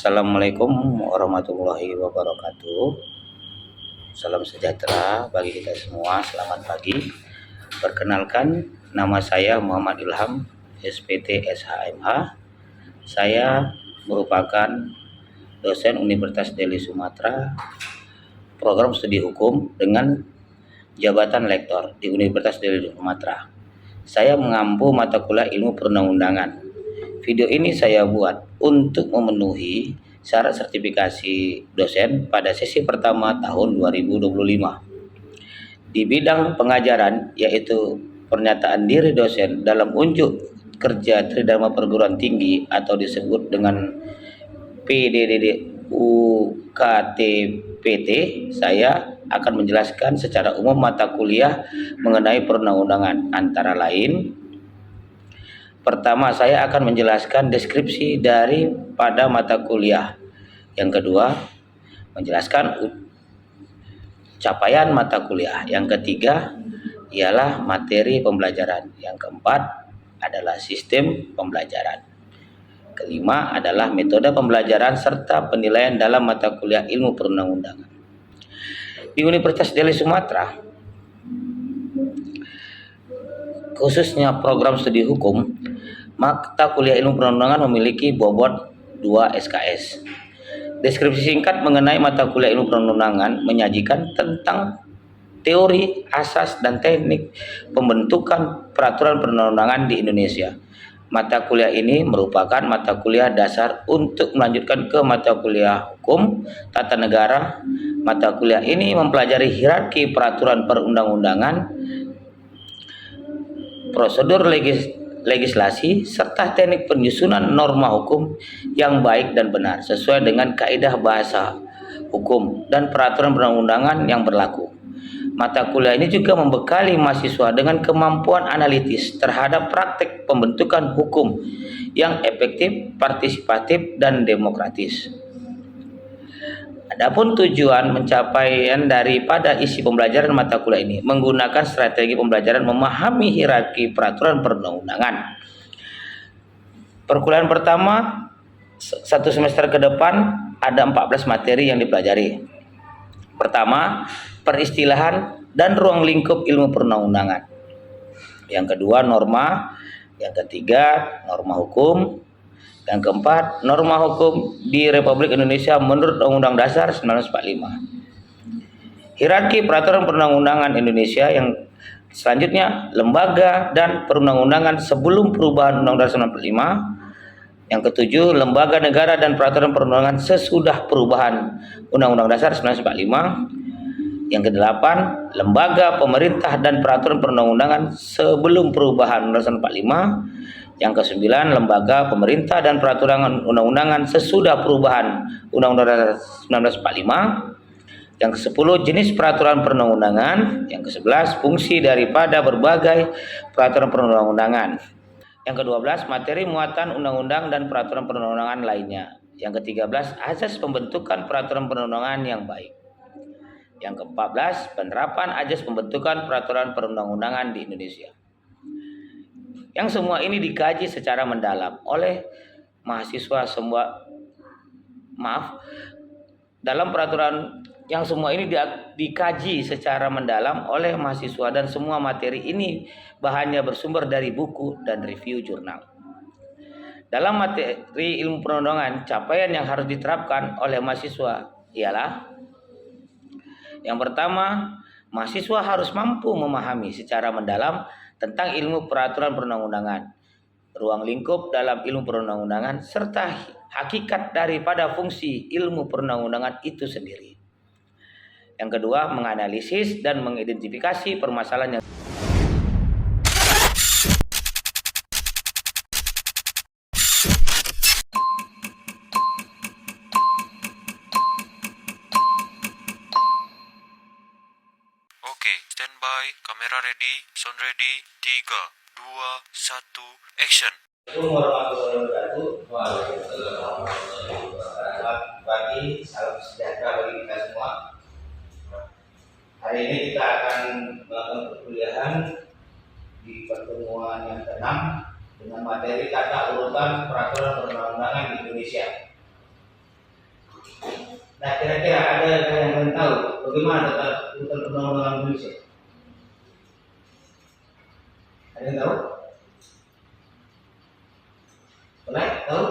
Assalamualaikum warahmatullahi wabarakatuh. Salam sejahtera bagi kita semua. Selamat pagi. Perkenalkan, nama saya Muhammad Ilham, SPT SHMH. Saya merupakan dosen Universitas Deli Sumatera, program studi hukum dengan jabatan lektor di Universitas Deli Sumatera. Saya mengampu mata kuliah ilmu perundang-undangan. Video ini saya buat untuk memenuhi syarat sertifikasi dosen pada sesi pertama tahun 2025. Di bidang pengajaran, yaitu pernyataan diri dosen dalam unjuk kerja Tridharma Perguruan Tinggi atau disebut dengan PDDD UKTPT, saya akan menjelaskan secara umum mata kuliah mengenai perundang-undangan, antara lain. Pertama, saya akan menjelaskan deskripsi daripada mata kuliah. Yang kedua, menjelaskan capaian mata kuliah. Yang ketiga, ialah materi pembelajaran. Yang keempat adalah sistem pembelajaran. Kelima adalah metode pembelajaran serta penilaian dalam mata kuliah ilmu perundang-undangan. Di Universitas Deli Sumatera, khususnya program studi hukum, mata kuliah ilmu perundang-undangan memiliki bobot 2 SKS. Deskripsi singkat mengenai mata kuliah ilmu perundang-undangan menyajikan tentang teori, asas, dan teknik pembentukan peraturan perundang-undangan di Indonesia. Mata kuliah ini merupakan mata kuliah dasar untuk melanjutkan ke mata kuliah hukum tata negara. Mata kuliah ini mempelajari hierarki peraturan perundang-undangan, prosedur legislasi, serta teknik penyusunan norma hukum yang baik dan benar sesuai dengan kaidah bahasa hukum dan peraturan perundang-undangan yang berlaku. Mata kuliah ini juga membekali mahasiswa dengan kemampuan analitis terhadap praktek pembentukan hukum yang efektif, partisipatif, dan demokratis. Adapun tujuan pencapaian daripada isi pembelajaran mata kuliah ini menggunakan strategi pembelajaran memahami hierarki peraturan perundang-undangan. Perkuliahan pertama, satu semester ke depan ada 14 materi yang dipelajari. Pertama, peristilahan dan ruang lingkup ilmu perundang-undangan. Yang kedua, norma. Yang ketiga, norma hukum. Yang keempat, norma hukum di Republik Indonesia menurut Undang-Undang Dasar 1945. Hierarki peraturan perundang-undangan Indonesia. Yang selanjutnya, lembaga dan perundang-undangan sebelum perubahan Undang-Undang Dasar 1945. Yang ketujuh, lembaga negara dan peraturan perundang-undangan sesudah perubahan Undang-Undang Dasar 1945. Yang kedelapan, lembaga pemerintah dan peraturan perundang-undangan sebelum perubahan Undang-Undang 1945. Yang kesembilan, lembaga pemerintah dan peraturan undang-undangan sesudah perubahan Undang-Undang 1945. Yang kesepuluh, jenis peraturan perundang-undangan. Yang kesebelas, fungsi daripada berbagai peraturan perundang-undangan. Yang ke-12, materi muatan undang-undang dan peraturan perundang-undangan lainnya. Yang ke-13, azas pembentukan peraturan perundang-undangan yang baik. Yang ke-14, penerapan azas pembentukan peraturan perundang-undangan di Indonesia. Yang semua ini dikaji secara mendalam oleh mahasiswa dalam peraturan yang semua ini dikaji secara mendalam oleh mahasiswa, dan semua materi ini bahannya bersumber dari buku dan review jurnal. Dalam materi ilmu perundang-undangan, capaian yang harus diterapkan oleh mahasiswa ialah: yang pertama, mahasiswa harus mampu memahami secara mendalam tentang ilmu peraturan perundang-undangan, ruang lingkup dalam ilmu perundang-undangan, serta hakikat daripada fungsi ilmu perundang-undangan itu sendiri. Yang kedua, menganalisis dan mengidentifikasi permasalahan yang Oke, standby, kamera ready, sound ready, 3, 2, 1, action. Assalamualaikum warahmatullahi wabarakatuh. Selamat pagi, salam sejahtera bagi kita semua. Hari ini kita akan melakukan perkuliahan di pertemuan yang ke-6 dengan materi tata urutan peraturan perundang-undangan di Indonesia. Nah, kira-kira ada yang ingin tahu bagaimana tata urutan perundang-undangan Indonesia? Ada yang tahu? Boleh tahu?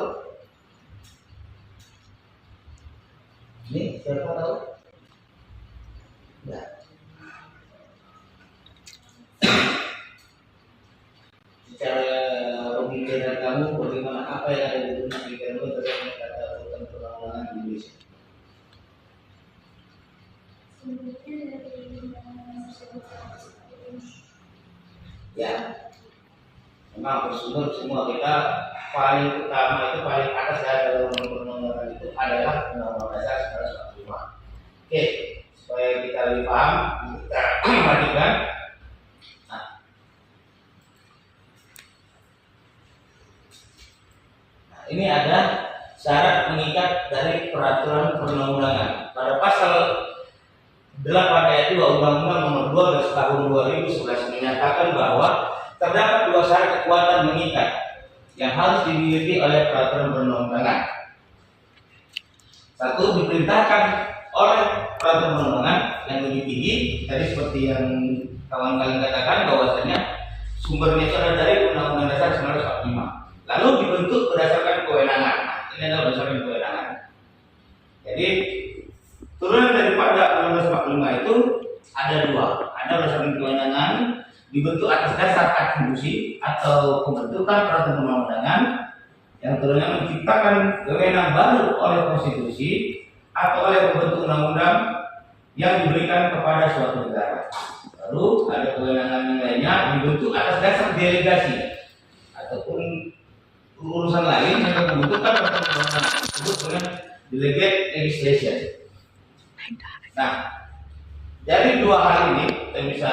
Ini siapa tahu? Ya. Secara pemikiran kamu, bagaimana apa yang ada di pemikiran kamu terkait tata urutan perundang-undangan Indonesia? Ya, memang bersumber semua kita paling utama itu paling atas dari perundang-undangan itu adalah Undang-Undang Dasar 1945. Oke, supaya kita lebih paham, kita perhatikan. Nah, ini ada syarat mengikat dari peraturan perundang-undangan. Pada pasal 8 ayat 2 Undang-Undang Nomor 12 Tahun 2011 menyatakan bahwa terdapat dua syarat kekuatan mengikat yang harus dimiliki oleh peraturan perundang-undangan. Satu, diperintahkan oleh peraturan perundang-undangan yang lebih tinggi. Tadi seperti yang kawan-kawan katakan bahwasanya sumbernya itu adalah dari Undang-Undang Dasar 1945. Lalu dibentuk berdasarkan kewenangan. Nah, ini adalah berdasarkan kewenangan. Jadi turunan daripada Undang-Undang 45 itu ada dua. Ada berdasarkan kewenangan dibentuk atas dasar atribusi atau pembentukan peraturan perundang-undangan yang turunnya menciptakan wewenang baru oleh konstitusi atau oleh pembentuk undang-undang yang diberikan kepada suatu negara. Lalu ada kewenangan yang lainnya dibentuk atas dasar delegasi ataupun urusan lain yang pembentukan peraturan perundang-undangan disebut dengan delegate legislation. Nah, dari dua hal ini kita bisa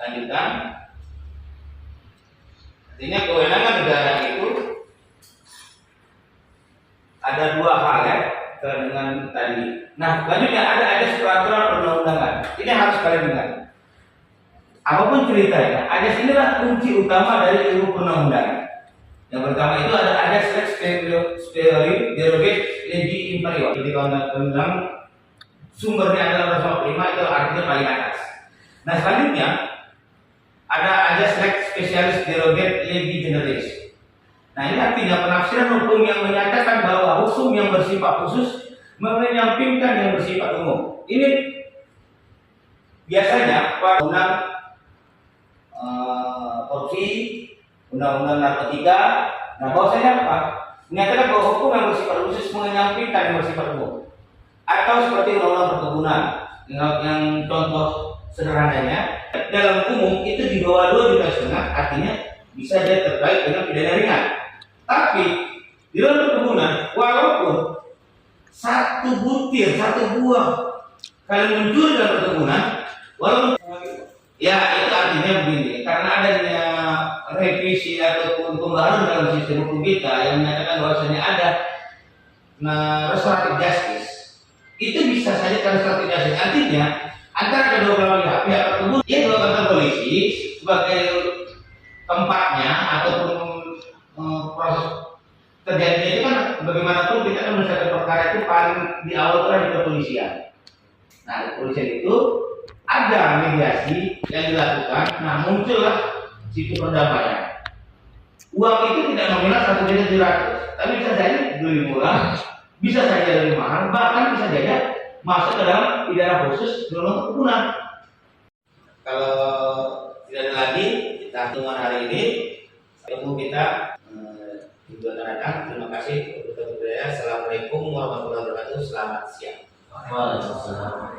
lanjutkan. Artinya kewenangan negara itu ada dua hal ya dengan tadi. Nah, selanjutnya ada peraturan perundang-undangan. Ini harus kalian dengar. Apapun ceritanya, ada inilah kunci utama dari ilmu perundang-undangan. Yang pertama itu ada lex superior derogate legi inferior. Jadi kalau bilang sumbernya adalah 1945 itu artinya paling atas. Nah, selanjutnya ada lex specialis derogate legi generalis. Nah, ini artinya penafsiran hukum yang menyatakan bahwa hukum yang bersifat khusus menyampingkan yang bersifat umum. Ini biasanya pada undang korupsi, undang-undang narkotika. Nah, bahwasanya apa? Menyatakan bahwa hukum yang bersifat khusus menyampingkan yang bersifat umum. Atau seperti undang-undang perkebunan yang contoh sederhananya dalam umum itu di bawah 2,5 juta, artinya bisa dia terkait dengan pidana ringan. Tapi di dalam perkebunan walaupun satu butir, satu buah kalian mencuri dalam perkebunan, walaupun ya itu artinya begini, karena adanya revisi ataupun pembaharuan dalam sistem hukum kita yang menyatakan bahwasanya ada restoratif justice, itu bisa saja restoratif justice artinya antara kedua belah pihak, pihak tersebut dia dua kantor polisi sebagai tempatnya ataupun proses terjadinya itu kan bagaimanapun kita kan menyelesaikan perkara itu paling di awal itu di kepolisian. Nah, di kepolisian itu ada mediasi yang dilakukan. Nah, muncullah situ perdamaian. Uang itu tidak nominal 1.700.000, tapi bisa jadi lebih murah, bisa saja lebih mahal, bahkan bisa saja masuk ke dalam pidana khusus dalam perkebunan. Kalau tidak ada lagi kita temuan hari ini, ilmu kita juga datang. Terima kasih untuk Assalamualaikum warahmatullahi wabarakatuh. Selamat siang. Waalaikumsalam.